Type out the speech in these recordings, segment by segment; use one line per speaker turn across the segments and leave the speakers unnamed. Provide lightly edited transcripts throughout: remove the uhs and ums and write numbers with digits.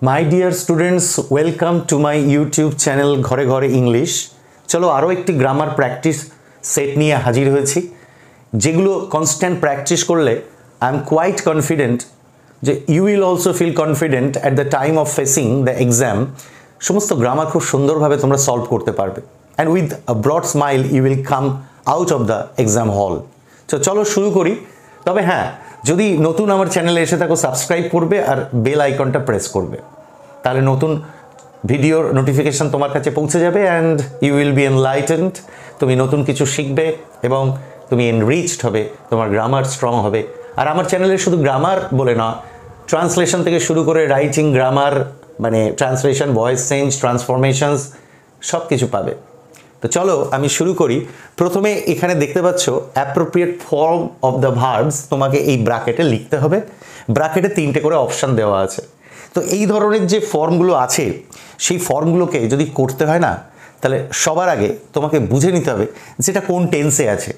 My dear students welcome to my YouTube channel घरे घरे English. चलो आरो एक ग्रामार प्रैक्टिस सेट निये हाजिर होयेछि जेगुलो कन्स्टैंट प्रैक्टिस करले आई एम क्वाइट कन्फिडेंट जे you will also feel confident at the time of facing the exam. समस्त ग्रामार खूब सुंदर भावे तोमरा सल्व करते पारबे and with a broad smile you will come out of the exam hall. तो चलो शुरू करी। तबे हाँ, যদি নতুন আমার চ্যানেলে এসে থাকো সাবস্ক্রাইব করবে আর বেল আইকনটা প্রেস করবে, তাহলে নতুন ভিডিওর নোটিফিকেশন তোমার কাছে পৌঁছে যাবে অ্যান্ড ইউ উইল বি এনলাইটেনড। তুমি নতুন কিছু শিখবে এবং তুমি এনরিচড হবে, তোমার গ্রামার স্ট্রং হবে। আর আমার চ্যানেলে শুধু গ্রামার বলে না, ট্রান্সলেশন থেকে শুরু করে রাইটিং, গ্রামার মানে ট্রান্সলেশন, ভয়েস চেঞ্জ, ট্রান্সফরমেশনস সব কিছু পাবে। তো চলো আমি শুরু করি। প্রথমে এখানে দেখতে পাচ্ছ appropriate form of the verbs তোমাকে এই ব্র্যাকেটে লিখতে হবে। ব্র্যাকেটে তিনটে করে অপশান দেওয়া আছে। তো এই ধরনের যে ফর্মগুলো আছে সেই ফর্মগুলোকে যদি করতে হয় না, তাহলে সবার আগে তোমাকে বুঝে নিতে হবে যেটা কোন টেন্সে আছে।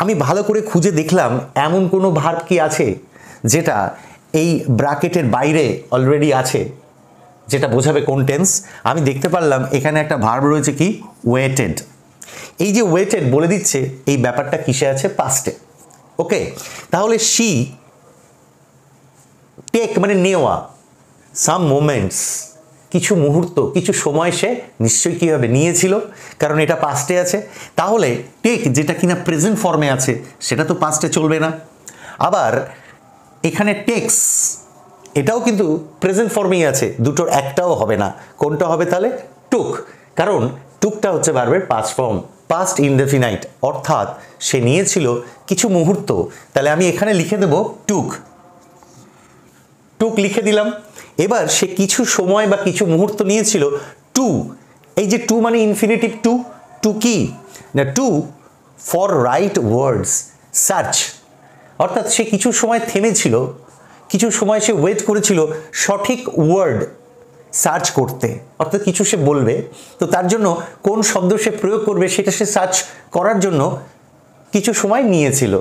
আমি ভালো করে খুঁজে দেখলাম এমন কোনো ভার্ব কি আছে যেটা এই ব্র্যাকেটের বাইরে অলরেডি আছে, যেটা বোঝাবে কোন টেন্স। আমি দেখতে পারলাম এখানে একটা ভার্ব রয়েছে কি ওয়েটেড। এই যে ওয়েটেড বলে দিচ্ছে এই ব্যাপারটা কিসে আছে, পাস্টে। ওকে, তাহলে শি টেক মানে নেওয়া, সাম মোমেন্টস কিছু মুহূর্ত, কিছু সময় সে নিশ্চয়ই কী হবে নিয়েছিল, কারণ এটা পাস্টে আছে। তাহলে টেক যেটা কিনা প্রেজেন্ট ফর্মে আছে সেটা তো পাস্টে চলবে না। আবার এখানে টেক্স এটাও কিন্তু প্রেজেন্ট ফর্মেই আছে, দুটোর একটাও হবে না। কোনটা হবে তাহলে? টুক, কারণ টুকটা হচ্ছে ভার্বের পাস্ট ফর্ম, পাস্ট ইনডেফিনাইট, অর্থাৎ সে নিয়েছিল কিছু মুহূর্ত। তাহলে আমি এখানে লিখে দেব টুক, টুক লিখে দিলাম। এবার সে কিছু সময় বা কিছু মুহূর্ত নিয়েছিল টু। এই যে টু মানে ইনফিনিটিভ টু, টু কি না, to for right words search, অর্থাৎ সে কিছু সময় থেমেছিল, কিছু সময় সে ওয়েট করেছিল সঠিক ওয়ার্ড সার্চ করতে, অর্থাৎ কিছু সে বলবে, তো তার জন্য কোন শব্দ সে প্রয়োগ করবে সেটা সে সার্চ করার জন্য কিছু সময় নিয়েছিল।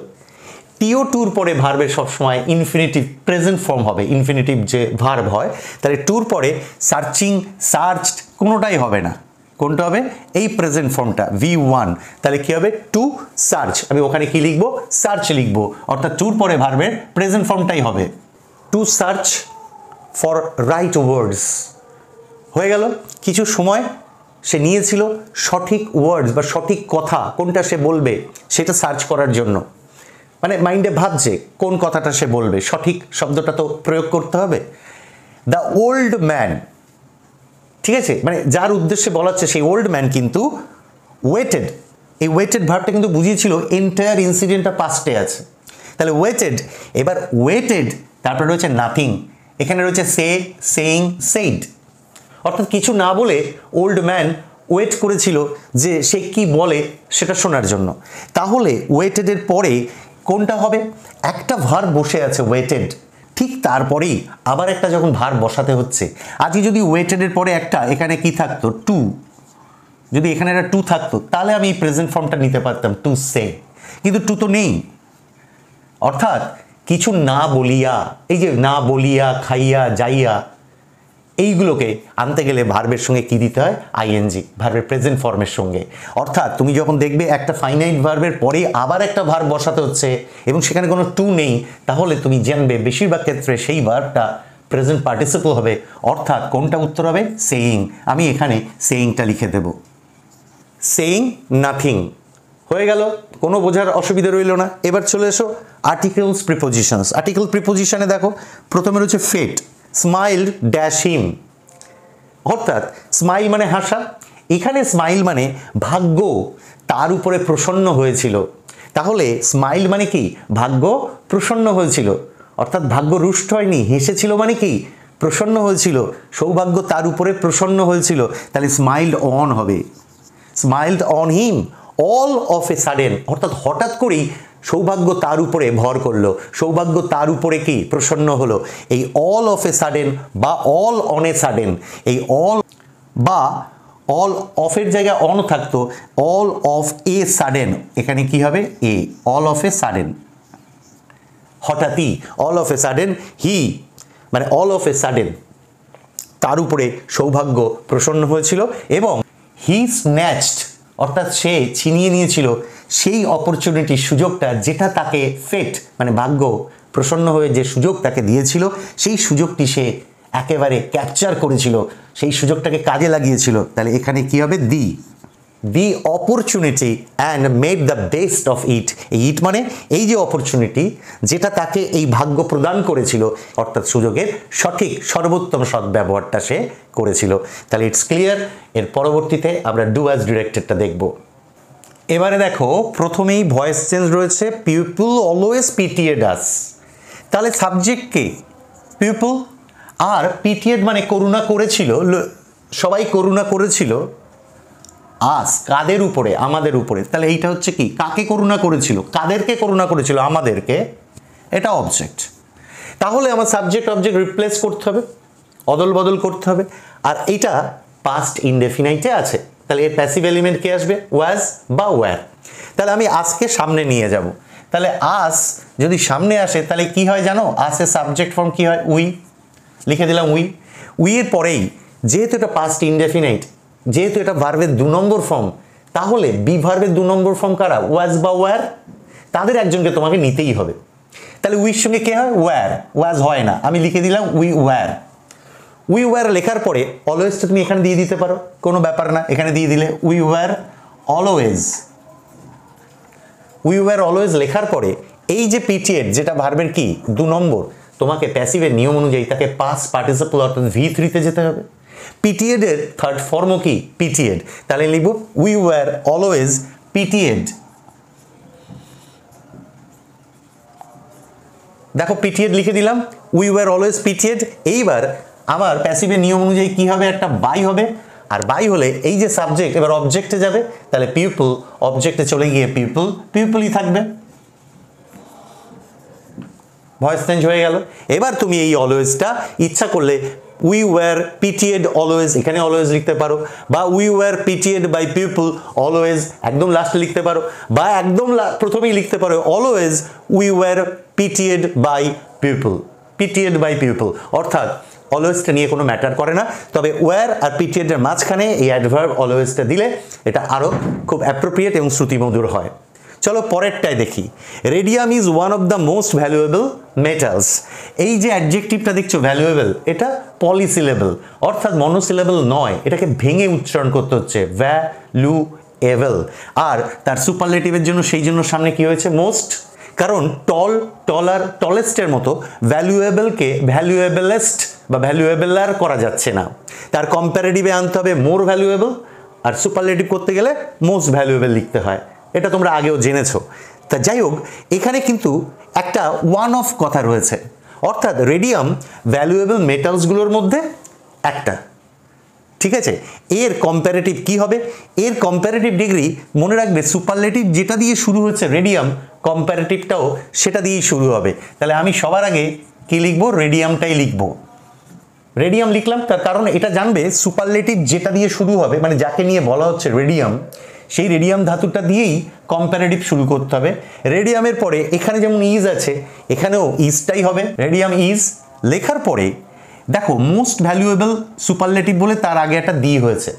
টিও টুর পরে ভার্বের সবসময় ইনফিনিটিভ প্রেজেন্ট ফর্ম হবে। ইনফিনিটিভ যে ভার্ব হয় তাহলে টুর পরে সার্চিং, সার্চড কোনোটাই হবে না। কোনটা হবে? এই প্রেজেন্ট ফর্মটা V1। তাহলে কী হবে? To search. আমি ওখানে কি লিখব? সার্চ লিখব, অর্থাৎ টুর পরে ভার্বের প্রেজেন্ট ফর্মটাই হবে টু সার্চ ফর রাইট ওয়ার্ডস। হয়ে গেল, কিছু সময় সে নিয়েছিল সঠিক ওয়ার্ডস বা সঠিক কথা কোনটা সে বলবে সেটা সার্চ করার জন্য। মানে মাইন্ডে ভাবছে কোন কথাটা সে বলবে, সঠিক শব্দটা তো প্রয়োগ করতে হবে। দ্য ওল্ড ম্যান, ঠিক আছে, মানে যার উদ্দেশ্যে বলা হচ্ছে সেই ওল্ড ম্যান কিন্তু ওয়েটেড। এই ওয়েটেড ভার্বটা কিন্তু বুঝিয়েছিল এন্টায়ার ইনসিডেন্টটা পাস্টে আছে। তাহলে ওয়েটেড, এবার ওয়েটেড তারপরে রয়েছে নাথিং, এখানে রয়েছে সে, সেইং, সেইড, অর্থাৎ কিছু না বলে ওল্ড ম্যান ওয়েট করেছিল যে সে কি বলে সেটা শোনার জন্য। তাহলে ওয়েটেডের পরে কোনটা হবে? একটা ভার্ব বসে আছে ওয়েটেড, ঠিক তারপরেই আবার একটা যখন ভার্ব বসাতে হচ্ছে। আজকে যদি ওয়েটেডের পরে একটা এখানে কি থাকতো? টু। যদি এখানে একটা টু থাকতো তাহলে আমি এই প্রেজেন্ট ফর্মটা নিতে পারতাম টু সে, কিন্তু টু তো নেই। অর্থাৎ কিছু না বলিয়া, এই যে না বলিয়া, খাইয়া, যাইয়া, এইগুলোকে আনতে গেলে ভার্বের সঙ্গে কি দিতে হয়? আইএনজি, ভার্বের প্রেজেন্ট ফর্মের সঙ্গে। অর্থাৎ তুমি যখন দেখবে একটা ফাইনাইট ভার্বের পরে আবার একটা ভার্ব বসাতে হচ্ছে এবং সেখানে কোনো টু নেই, তাহলে তুমি জানবে বেশিরভাগ ক্ষেত্রে সেই ভার্বটা প্রেজেন্ট পার্টিসিপল হবে, অর্থাৎ কোনটা উত্তর হবে? সেইং। আমি এখানে সেইংটা লিখে দেব, সেইং নাথিং। হয়ে গেল, কোনো বোঝার অসুবিধা রইল না। এবার চলে এসো আর্টিকেলস প্রিপোজিশনস। আর্টিকেল প্রিপোজিশনে দেখো প্রথমে রয়েছে ফেট, স্মাইল ড্যাশ হিম, অর্থাৎ স্মাইল মানে হাসা। এখানে স্মাইল মানে ভাগ্য তার উপরে প্রসন্ন হয়েছিল। তাহলে স্মাইল মানে কি? ভাগ্য প্রসন্ন হয়েছিল, অর্থাৎ ভাগ্য রুষ্ট হয়নি, হেসেছিল মানে কি? প্রসন্ন হয়েছিল, সৌভাগ্য তার উপরে প্রসন্ন হয়েছিল। তাহলে স্মাইলড অন হবে, স্মাইলড on him all of a sudden, অর্থাৎ হঠাৎ করেই সৌভাগ্য তার উপরে ভর করলো, সৌভাগ্য তার উপরে কি? প্রসন্ন হলো। এই অল অফ এ সাডেন বা অল অন এ সাডেন, এই অল বা অল অফের জায়গায় অন থাকতো, অল অফ এ সাডেন, এখানে কি হবে? এ, অল অফ এ সাডেন, হঠাৎই, অল অফ এ সাডেন হি, মানে অল অফ এ সাডেন তার উপরে সৌভাগ্য প্রসন্ন হয়েছিল এবং হি স্ন্যাচড অর্থাৎ সে ছিনিয়ে নিয়েছিল সেই অপরচুনিটি সুযোগটা যেটা তাকে ফেট মানে ভাগ্য প্রসন্ন হয়ে যে সুযোগ তাকে দিয়েছিল সেই সুযোগটি সে একেবারে ক্যাপচার করেছিল, সেই সুযোগটাকে কাজে লাগিয়েছিল। তাহলে এখানে কি হবে? The opportunity and made the best of it. It মানে এই যে অপরচুনিটি যেটা তাকে এই ভাগ্য প্রদান করেছিল, অর্থাৎ সুযোগের সঠিক সর্বোত্তম সদ্ব্যবহারটা সে করেছিল। তাহলে ইটস ক্লিয়ার। এর পরবর্তীতে আমরা ডু অ্যাজ ডিরেক্টেডটা দেখব। এবারে দেখো প্রথমেই ভয়েস চেঞ্জ রয়েছে, পিপল অলওয়েজ পিটিয়েড আস। তাহলে সাবজেক্ট কে? পিপল। আর পিটিয়েড মানে করুণা করেছিল, সবাই করুণা করেছিল আস কাদের উপরে? আমাদের উপরে। তাহলে এইটা হচ্ছে কি? কাকে করুণা করেছিল? কাদেরকে করুণা করেছিল? আমাদেরকে। এটা অবজেক্ট। তাহলে আমার সাবজেক্ট অবজেক্ট রিপ্লেস করতে হবে, অদল বদল করতে হবে। আর এইটা পাস্ট ইনডেফিনাইটে আছে, তাহলে এর প্যাসিভ এলিমেন্ট কে আসবে? ওয়াজ বা ওয়্যার। তাহলে আমি আজকে সামনে নিয়ে যাব। তাহলে আস যদি সামনে আসে তাহলে কি হয় জানো? আসের সাবজেক্ট ফর্ম কি হয়? উই। লিখে দিলাম উই। উইয়ের পরেই যেহেতু এটা পাস্ট ইনডেফিনাইট, যেহেতু এটা ভার্বের 2 নম্বর ফর্ম, তাহলে বি ভার্বের 2 নম্বর ফর্ম কারা? ওয়াজ বা ওয়্যার। তাদের একজনকে তোমাকে নিতেই হবে। তাহলে উইর সঙ্গে কে হয়? ওয়্যার। ওয়াজ হয় না, আমি লিখে দিলাম উই ওয়্যার। উই ওয়্যার লেখার পরে অলওয়েজটা তুমি এখানে দিয়ে দিতে পারো, কোনো ব্যাপার না, এখানে দিয়ে দিলে we were always. We wire always লেখার পরে এই যে পিটিয়েড যেটা ভার্বের কি 2 নম্বর, তোমাকে প্যাসিভের নিয়ম অনুযায়ী তাকে পাস্ট পার্টিসিপল অর্থাৎ V3 তে যেতে হবে। পিটিয়েড এর থার্ড ফর্মও কি? পিটিয়েড। তাহলে লিখব উই ওয়্যার অলওয়েজ পিটিয়েড। দেখো পিটিয়েড লিখে দিলাম, উই ওয়্যার অলওয়েজ পিটিয়েড। এইবার আমার প্যাসিভের নিয়ম অনুযায়ী কি হবে? একটা বাই হবে। আর বাই হলে এই যে সাবজেক্ট এবার অবজেক্টে যাবে, তাহলে পিপল অবজেক্টে চলে গিয়ে পিপলই থাকবে। ভয়েস চেঞ্জ হয়ে গেল। এবার তুমি এই অলওয়েজটা ইচ্ছা করলে উই ওয়্যার পিটিয়েড অলওয়েজ এখানে অলওয়েজ লিখতে পারো, বা we were pitied by people always একদম লাস্টে লিখতে পারো, বা একদম প্রথমেই লিখতে পারো always we were pitied by people. Pitied by people অর্থাৎ অলওয়েজটা নিয়ে কোনো ম্যাটার করে না, তবে ওয়্যার আর পিটিয়েডের মাঝখানে এই অ্যাডভার্ব অলওয়েজটা দিলে এটা আরও খুব অ্যাপ্রোপ্রিয়েট এবং শ্রুতিমধুর হয়। চলো পরেরটায় দেখি। Radium is one of the most valuable metals. এই যে অ্যাডজেক্টিভটা দেখছো ভ্যালুয়েবল, এটা পলিসিলেবল অর্থাৎ মনোসিলেবল নয়, এটাকে ভেঙে উচ্চারণ করতে হচ্ছে ভ্যালুয়েবল। আর তার সুপারলেটিভের জন্য সেই জন্য সামনে কি হয়েছে? মোস্ট। কারণ টল, টলার, টলেস্টের মতো ভ্যালুয়েবলকে ভ্যালুয়েবলেস্ট বা ভ্যালুয়েবলার করা যাচ্ছে না, তার কম্পারেটিভে আনতে হবে মোর ভ্যালুয়েবল, আর সুপারলেটিভ করতে গেলে মোস্ট ভ্যালুয়েবল লিখতে হয়। এটা তোমরা আগেও জেনেছো। তা যাই হোক, এখানে কিন্তু একটা ওয়ান অফ কথা রয়েছে, অর্থাৎ রেডিয়াম ভ্যালুয়েবল মেটালসগুলোর মধ্যে একটা। ঠিক আছে, এর কম্পারেটিভ কি হবে? এর কম্পারেটিভ ডিগ্রি মনে রাখবে সুপারলেটিভ যেটা দিয়ে শুরু হচ্ছে রেডিয়াম, কম্পারেটিভটাও সেটা দিয়েই শুরু হবে। তাহলে আমি সবার আগে কি লিখবো? রেডিয়ামটাই লিখবো। রেডিয়াম লিখলাম তার কারণ এটা জানবে সুপারলেটিভ যেটা দিয়ে শুরু হবে, মানে যাকে নিয়ে বলা হচ্ছে রেডিয়াম, সেই রেডিয়াম ধাতুটা দিয়েই কম্পারেটিভ শুরু করতে হবে। রেডিয়ামের পরে এখানে যেমন ইজ আছে, এখানেও ইজটাই হবে। রেডিয়াম ইজ লেখার পরে দেখো মোস্ট ভ্যালুয়েবল সুপারলেটিভ বলে তার আগে একটা দি হয়েছে।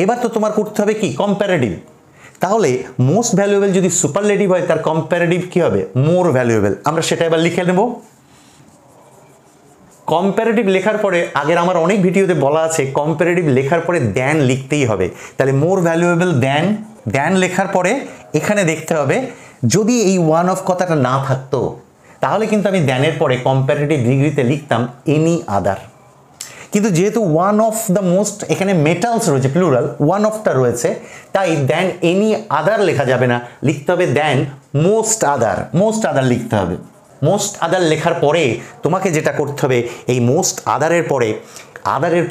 এবার তো তোমার করতে হবে কি? কম্পারেটিভ। তাহলে মোস্ট ভ্যালুয়েবল যদি সুপারলেটিভ হয় তার কম্পারেটিভ কি হবে? More valuable. আমরা সেটা এবার লিখে নেব। কম্পারেটিভ লেখার পরে আগের আমার অনেক ভিডিওতে বলা আছে কম্পারেটিভ লেখার পরে দ্যান লিখতেই হবে। তাহলে মোর ভ্যালুয়েবল দ্যান, দ্যান লেখার পরে এখানে দেখতে হবে যদি এই ওয়ান অফ কথাটা না থাকতো তাহলে কিন্তু আমি দ্যানের পরে কম্পারেটিভ ডিগ্রিতে লিখতাম এনি আদার। কিন্তু যেহেতু ওয়ান অফ দ্য মোস্ট এখানে মেটালস রয়েছে প্লুরাল, ওয়ান অফটা রয়েছে, তাই দ্যান এনি আদার লেখা যাবে না, লিখতে হবে than most other. Most other লিখতে হবে। মোস্ট আদার লেখার পরে তোমাকে যেটা করতে হবে, এই মোস্ট আদারের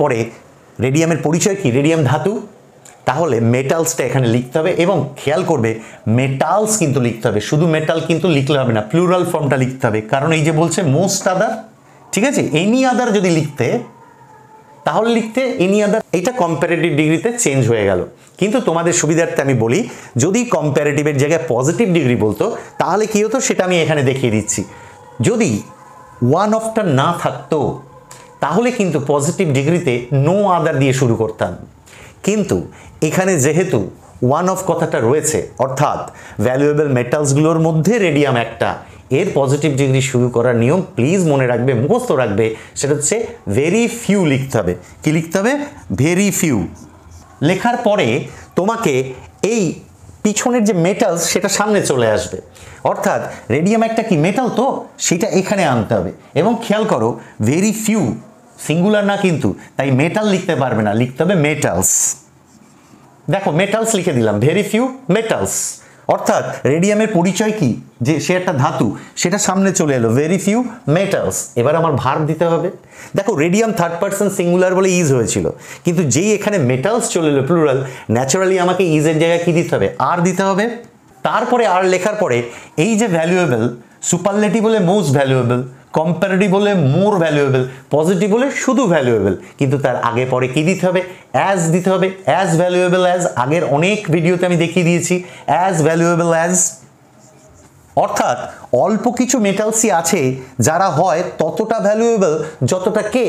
পরে রেডিয়ামের পরিচয় কি? রেডিয়াম ধাতু। তাহলে মেটালসটা এখানে লিখতে হবে এবং খেয়াল করবে মেটালস কিন্তু লিখতে হবে, শুধু মেটাল কিন্তু লিখলে হবে না, প্লুরাল ফর্মটা লিখতে হবে, কারণ এই যে বলছে মোস্ট আদার। ঠিক আছে, এনি আদার যদি লিখতে তাহলে লিখতে এনি আদার, এইটা কম্পারেটিভ ডিগ্রিতে চেঞ্জ হয়ে গেল। কিন্তু তোমাদের সুবিধার্থে আমি বলি যদি কম্পারেটিভের জায়গায় পজিটিভ ডিগ্রি বলতো তাহলে কি হতো সেটা আমি এখানে দেখিয়ে দিচ্ছি। যদি ওয়ান অফটা না থাকতো তাহলে কিন্তু পজিটিভ ডিগ্রিতে নো আদার দিয়ে শুরু করতাম। কিন্তু এখানে যেহেতু ওয়ান অফ কথাটা রয়েছে, অর্থাৎ ভ্যালুয়েবল মেটালসগুলোর মধ্যে রেডিয়াম একটা, এর পজিটিভ ডিগ্রি শুরু করার নিয়ম প্লিজ মনে রাখবে, মুখস্থ রাখবে, সেটা হচ্ছে ভেরি ফিউ লিখতে হবে। কি লিখতে হবে? Very few. লেখার পরে তোমাকে এই পিছনের যে মেটালস সেটা সামনে চলে আসবে, অর্থাৎ রেডিয়াম একটা কি মেটাল, তো সেটা এখানে আনতে হবে। এবং খেয়াল করো ভেরি ফিউ সিঙ্গুলার না কিন্তু, তাই মেটাল লিখতে পারবে না, লিখতে হবে মেটালস। দেখো মেটালস লিখে দিলাম, ভেরি ফিউ মেটালস, অর্থাৎ রেডিয়ামের পরিচয় কি, যে সে একটা ধাতু, সেটা সামনে চলে এলো, ভেরি ফিউ মেটালস। এবার আমার ভার্ব দিতে হবে। দেখো রেডিয়াম থার্ড পারসন সিঙ্গুলার বলে ইজ হয়েছিল, কিন্তু যেই এখানে মেটালস চলে এলো প্লুরাল, ন্যাচারালি আমাকে ইজের জায়গায় কি দিতে হবে? আর দিতে হবে। তারপরে আর লেখার পরে এই যে ভ্যালুয়েবল, সুপারলেটিভ বলে মোস্ট ভ্যালুয়েবল, কম্পারেটিভ বলে মোর ভ্যালুয়েবল, পজিটিভ বলে শুধু ভ্যালুয়েবল, কিন্তু তার আগে পরে কি দিতে হবে? অ্যাজ দিতে হবে। অ্যাজ ভ্যালুয়েবল অ্যাজ, আগের অনেক ভিডিওতে আমি দেখিয়ে দিয়েছি, অ্যাজ ভ্যালুয়েবল অ্যাজ। অর্থাৎ অল্প কিছু মেটালসই আছে যারা হয় ততটা ভ্যালুয়েবল যতটা কে,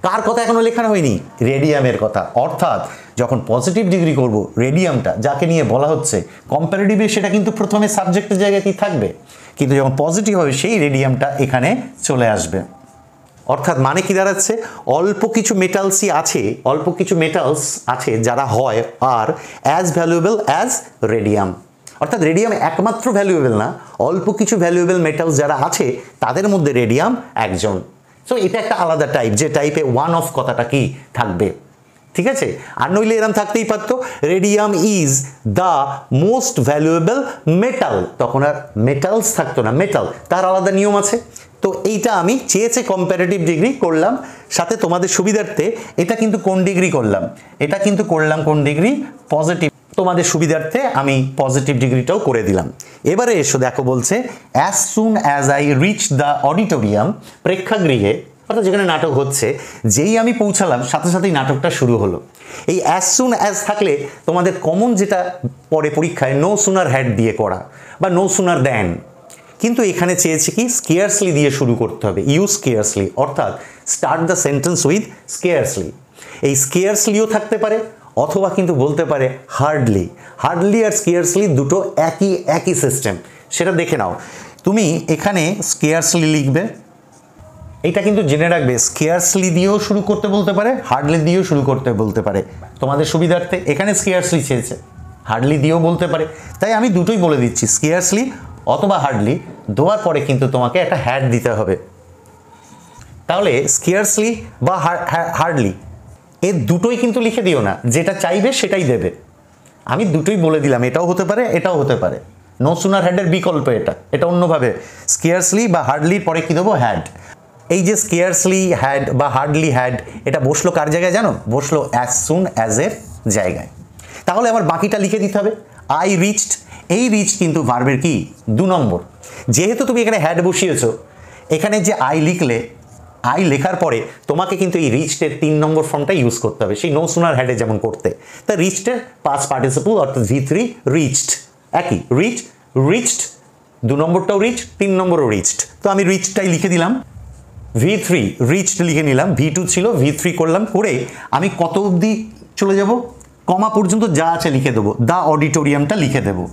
কার কথা এখনো লেখানো হয়নি? রেডিয়ামের কথা। অর্থাৎ যখন পজিটিভ ডিগ্রি করব রেডিয়ামটা যাকে নিয়ে বলা হচ্ছে, কম্পারেটিভে সেটা কিন্তু প্রথমে সাবজেক্টের জায়গাতেই থাকবে, কিন্তু যখন পজিটিভ হবে সেই রেডিয়ামটা এখানে চলে আসবে। অর্থাৎ মানে কি দাঁড়াচ্ছে? অল্প কিছু মেটালসই আছে, অল্প কিছু মেটালস আছে যারা হয় আর অ্যাজ ভ্যালুয়েবল অ্যাজ রেডিয়াম। অর্থাৎ রেডিয়াম একমাত্র ভ্যালুয়েবল না, অল্প কিছু ভ্যালুয়েবল মেটালস যারা আছে তাদের মধ্যে রেডিয়াম একজন। সো এটা একটা আলাদা টাইপ, যে টাইপে ওয়ান অফ কথাটা কি থাকবে, ঠিক আছে? আর নইলে এরম থাকতেই পারতো, radium is the most valuable metal, তখন আর মেটালস থাকতো না, মেটাল, তার আলাদা নিয়ম আছে। তো এইটা আমি চেয়েছে কম্পারেটিভ ডিগ্রি করলাম, সাথে তোমাদের সুবিধার্থে এটা কিন্তু কোন ডিগ্রি করলাম? এটা কিন্তু করলাম কোন ডিগ্রি? পজিটিভ। তোমাদের সুবিধার্থে আমি পজিটিভ ডিগ্রিটাও করে দিলাম। এবারে এসো দেখো বলছে as soon as I reach the auditorium, প্রেক্ষাগৃহে, অর্থাৎ যেখানে নাটক হচ্ছে, যেই আমি পৌঁছালাম সাথে সাথেই নাটকটা শুরু হলো। এই অ্যাজ সুন অ্যাজ থাকলে তোমাদের কমন যেটা পরে পরীক্ষায় নো সুনার হ্যাড দিয়ে করা বা নো সুনার দ্যান, কিন্তু এখানে চেয়েছে কি স্কেয়ারসলি দিয়ে শুরু করতে হবে, ইউজ স্কেয়ারসলি, অর্থাৎ start the sentence with scarcely. এই স্কেয়ারসলিও থাকতে পারে, অথবা কিন্তু বলতে পারে হার্ডলি। হার্ডলি আর স্কেয়ারসলি দুটো একই সিস্টেম, সেটা দেখে নাও। তুমি এখানে স্কেয়ারসলি লিখবে, এটা কিন্তু জেনে রাখবে স্কেয়ারসলি দিয়েও শুরু করতে বলতে পারে, হার্ডলি দিয়েও শুরু করতে বলতে পারে। তোমাদের সুবিধার্থে এখানে স্কেয়ারসলি চেয়েছে, হার্ডলি দিয়েও বলতে পারে, তাই আমি দুটোই বলে দিচ্ছি, স্কেয়ারসলি অথবা হার্ডলি। দেওয়ার পরে কিন্তু তোমাকে একটা হ্যাড দিতে হবে। তাহলে স্কেয়ারসলি বা হার্ডলি এর দুটোই কিন্তু লিখে দিও না, যেটা চাইবে সেটাই দেবে। আমি দুটোই বলে দিলাম, এটাও হতে পারে এটাও হতে পারে। নো সুনার হ্যাডের বিকল্প এটা অন্যভাবে, স্কেয়ারসলি বা হার্ডলির পরে কি দেবো? হ্যাড। এই যে স্কেয়ারসলি হ্যাড বা হার্ডলি হ্যাড, এটা বসলো কার জায়গায় জানো? বসলো অ্যাজ সুন অ্যাজ এর জায়গায়। তাহলে আমার বাকিটা লিখে দিতে হবে। আই রিচড, এই রিচ কিন্তু ভার্বের কি 2 নম্বর। যেহেতু তুমি এখানে হ্যাড বসিয়েছো, এখানে যে আই লিখলে, আই লেখার পরে তোমাকে কিন্তু এই রিচডের 3 নম্বর ফর্মটা ইউজ করতে হবে, সেই নো সুনার হ্যাডে যেমন করতে। তা রিচডের পাস্ট পার্টিসিপল অর্থাৎ V3 রিচড, একই রিচড 2 নম্বরটাও রিচ, 3 নম্বরও রিচড। তো আমি রিচডটাই লিখে দিলাম, V3 রিচড লিখে নিলাম, V2 ছিল V3 করলাম, করে আমি কত অবধি চলে যাব? কমা পর্যন্ত যা আছে লিখে দেবো, দ্য অডিটোরিয়ামটা লিখে দেবো।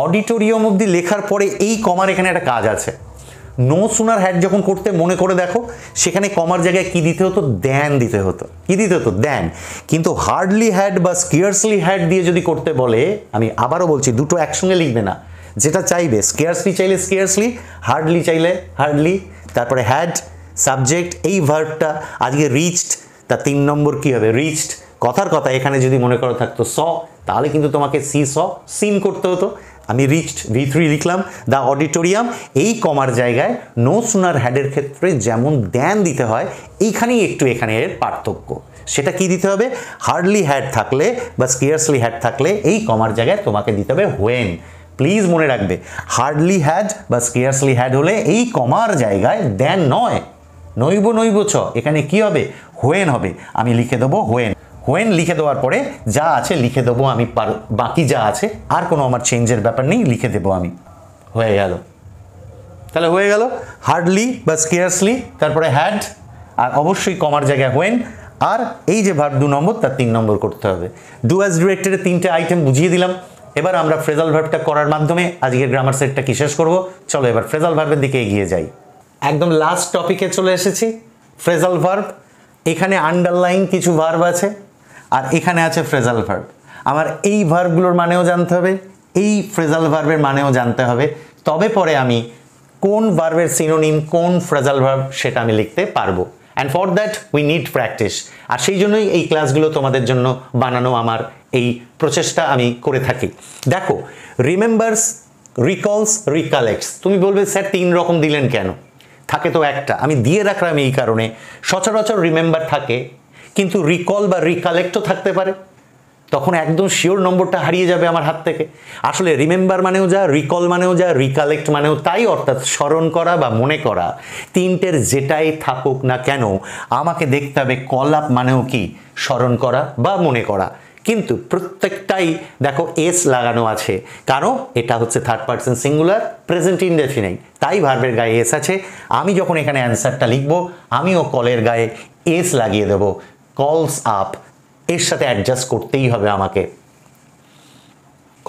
অডিটোরিয়াম অবধি লেখার পরে এই কমার এখানে একটা কাজ আছে। নো সুনার হ্যাড যখন করতে মনে করে দেখো, সেখানে কমার জায়গায় কি দিতে হতো? দ্যান দিতে হতো। কি দিতে হতো? দ্যান। কিন্তু হার্ডলি হ্যাড বা স্কেয়ারসলি হ্যাড দিয়ে যদি করতে বলে, আমি আবারও বলছি দুটো একসঙ্গে লিখবে না, যেটা চাইবে। স্কেয়ারসলি চাইলে স্কেয়ারসলি, হার্ডলি চাইলে হার্ডলি, তারপরে হ্যাড সাবজেক্ট, এই ভার্বটা আজকে রিচড, তা 3 নম্বর কি হবে? রিচড। কথার কথা এখানে যদি মনে করো থাকতো স, তাহলে কিন্তু তোমাকে সিন করতে হতো। আমি রিচড V3 লিখলাম, দ্য অডিটোরিয়াম, এই কমার জায়গায় নো সুনার হ্যাডের ক্ষেত্রে যেমন দ্যান দিতে হয়, এইখানেই একটু এখানে এর পার্থক্য। সেটা কি দিতে হবে? হার্ডলি হ্যাড থাকলে বা স্কেয়ারসলি হ্যাড থাকলে এই কমার জায়গায় তোমাকে দিতে হবে হোয়েন। প্লিজ মনে রাখবে, হার্ডলি হ্যাড বা স্কেয়ারসলি হ্যাড হলে এই কমার জায়গায় দ্যান নয়, নৈব ছ, এখানে কি হবে? হোয়েন হবে। আমি লিখে দেবো হোয়েন। হোয়েন লিখে দেওয়ার পরে যা আছে লিখে দেবো আমি, বাকি যা আছে আর কোনো আমার চেঞ্জের ব্যাপার নেই, লিখে দেবো আমি। হয়ে গেল, তাহলে হয়ে গেল হার্ডলি বা স্কেয়ারসলি, তারপরে হ্যাড, আর অবশ্যই কমার জায়গায় হোয়েন, আর এই যে ভার্ব 2 নম্বর তার 3 নম্বর করতে হবে। ডু অ্যাজ ডিরেক্টেডের 3টে আইটেম বুঝিয়ে দিলাম। এবার আমরা ফ্রেজাল ভার্বটা করার মাধ্যমে আজকের গ্রামার সেটটা কি শেষ করব। চলো এবার ফ্রেজাল ভার্বের দিকে এগিয়ে যাই। একদম লাস্ট টপিকে চলে এসেছি, ফ্রেজাল ভার্ব। এখানে আন্ডারলাইন কিছু ভার্ব আছে আর এখানে আছে ফ্রেজাল ভার্ব। আমার এই ভার্বগুলোর মানেও জানতে হবে, এই ফ্রেজাল ভার্বের মানেও জানতে হবে, তবে পরে আমি কোন ভার্বের সিনোনিম কোন ফ্রেজাল ভার্ব সেটা আমি লিখতে পারবো। And for that we need practice. আর সেই জন্যই এই ক্লাসগুলো তোমাদের জন্য বানানো, আমার এই প্রচেষ্টা আমি করে থাকি। দেখো, রিমেম্বার্স, রিকলস, রিকালেক্টস। তুমি বলবে স্যার 3 রকম দিলেন কেন? থাকে তো একটা, আমি দিয়ে রাখলাম এই কারণে সচরাচর রিমেম্বার থাকে কিন্তু রিকল বা রিকালেক্টও থাকতে পারে, তখন একদম শিওর নম্বরটা হারিয়ে যাবে আমার হাত থেকে। আসলে রিমেম্বার মানেও যা, রিকল মানেও যা, রিকালেক্ট মানেও তাই, অর্থাৎ স্মরণ করা বা মনে করা। 3টের যেটাই থাকুক না কেন আমাকে দেখতে হবে কল আপ মানেও কি, স্মরণ করা বা মনে করা। কিন্তু প্রত্যেকটাই দেখো এস লাগানো আছে, কারণ এটা হচ্ছে third person singular present indefinite, তাই ভার্বের গায়ে এস আছে। আমি যখন এখানে অ্যান্সারটা লিখবো আমিও কলের গায়ে এস লাগিয়ে দেবো, কলস আপ, এর সাথে অ্যাডজাস্ট করতেই হবে আমাকে।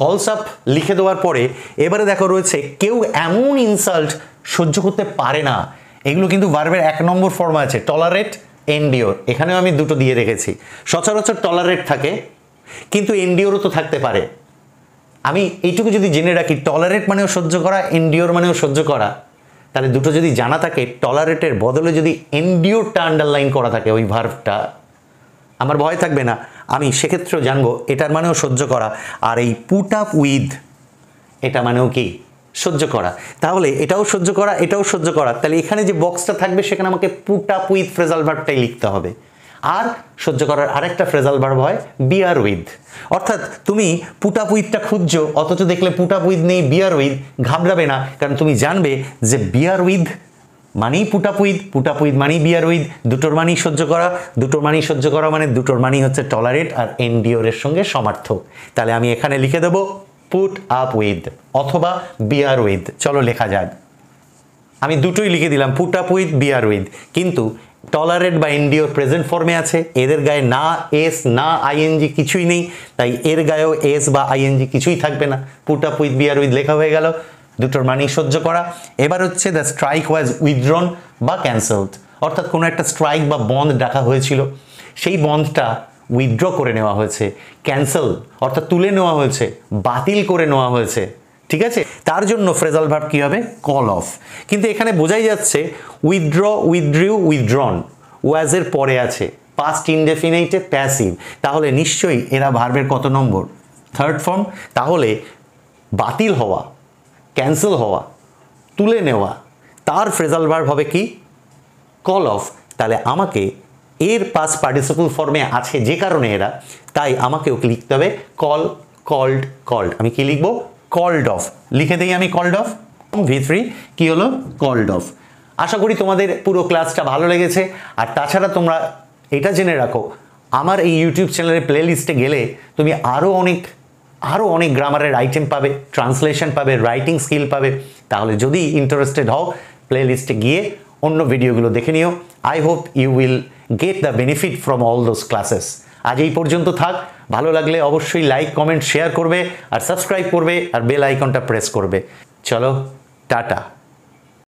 কলস আপ লিখে দেওয়ার পরে এবারে দেখো রয়েছে কেউ এমন ইনসাল্ট সহ্য করতে পারে না। এগুলো কিন্তু ভার্বের 1 নম্বর ফর্ম আছে, টলারেট, এন্ডিওর। এখানেও আমি 2টো দিয়ে রেখেছি। সচরাচর টলারেট থাকে কিন্তু এন্ডিওরও তো থাকতে পারে। আমি এইটুকু যদি জেনে রাখি টলারেট মানেও সহ্য করা, এন্ডিওর মানেও সহ্য করা, তাহলে দুটো যদি জানা থাকে টলারেটের বদলে যদি এন্ডিওরটা আন্ডারলাইন করা থাকে ওই ভার্বটা, আমার ভয় থাকবে না, আমি সেক্ষেত্রেও জানবো এটার মানেও সহ্য করা। আর এই পুট আপ উইথ, এটা মানেও কি, সহ্য করা। তাহলে এটাও সহ্য করা, এটাও সহ্য করা, তাহলে এখানে যে বক্সটা থাকবে সেখানে আমাকে পুট আপ উইথ ফ্রেজাল ভার্বটাই লিখতে হবে। আর সহ্য করার আরেকটা ফ্রেজাল ভার্ব হয় বিয়ার উইথ। অর্থাৎ তুমি পুট আপ উইথটা খুঁজছো, অথচ দেখলে পুট আপ উইথ নেই, বিয়ার উইথ, ঘাবড়াবে না, কারণ তুমি জানবে যে বিয়ার উইথ মানেই পুট আপ উইথ মানেই বিয়ার উইথ, দুটোর মানেই সহ্য করা, দুটোর মানেই সহ্য করা মানে দুটোর মানেই হচ্ছে টলারেট আর এন্ডিওরের সঙ্গে সমার্থক। তাহলে আমি এখানে লিখে দেবো পুট আপ উইথ অথবা বিয়ার উইথ। চলো লেখা যাক, আমি দুটোই লিখে দিলাম, put up with, beer with. কিন্তু টলারেট বা এন্ডিওর প্রেজেন্ট ফর্মে আছে, এদের গায়ে না এস না আইএনজি কিছুই নেই, তাই এর গায়েও এস বা আইএনজি কিছুই থাকবে না। Put up with, beer with লেখা হয়ে গেল, দুটোর মানেই সহ্য করা। এবার হচ্ছে দ্য স্ট্রাইক ওয়াজ উইথড্রন বা ক্যান্সেলড, অর্থাৎ কোনো একটা স্ট্রাইক বা বন্ধ ডাকা হয়েছিল, সেই বন্ধটা উইথড্র করে নেওয়া হয়েছে, ক্যান্সেল অর্থাৎ তুলে নেওয়া হয়েছে, বাতিল করে নেওয়া হয়েছে, ঠিক আছে। তার জন্য ফ্রেজাল ভার্ব কি হবে, কল অফ। কিন্তু এখানে বোঝাই যাচ্ছে উইথড্র, উইথড্রিউ, উইথড্রন ওয়াজের পরে আছে, পাস্ট ইনডেফিনিটে প্যাসিভ, তাহলে নিশ্চয়ই এরা ভার্বের কত নম্বর, থার্ড ফর্ম। তাহলে বাতিল হওয়া, ক্যান্সেল হওয়া, তুলে নেওয়া, তার ফ্রেজাল ভার্ব হবে কি, কল অফ। তাহলে আমাকে এর পাস্ট পার্টিসিপল ফর্মে আছে যে কারণে এরা, তাই আমাকেও লিখতে হবে কল, কল্ড, কল্ড। আমি কি লিখবো, কল্ড অফ লিখে দিই আমি, কল্ড অফ, V3 কি হলো, কল্ড অফ। আশা করি তোমাদের পুরো ক্লাসটা ভালো লেগেছে। আর তাছাড়া তোমরা এটা জেনে রাখো, আমার এই ইউটিউব চ্যানেলের প্লে লিস্টে গেলে তুমি আরও অনেক গ্রামারের আইটেম পাবে, ট্রান্সলেশন পাবে, রাইটিং স্কিল পাবে। তাহলে যদি ইন্টারেস্টেড হও প্লে লিস্টে গিয়ে অন্য ভিডিওগুলো দেখে নিও। I hope you will get the benefit from all those classes. আজ এই পর্যন্ত থাক, ভালো লাগলে অবশ্যই লাইক, কমেন্ট, শেয়ার করবে আর সাবস্ক্রাইব করবে আর বেল আইকনটা প্রেস করবে। চলো টাটা।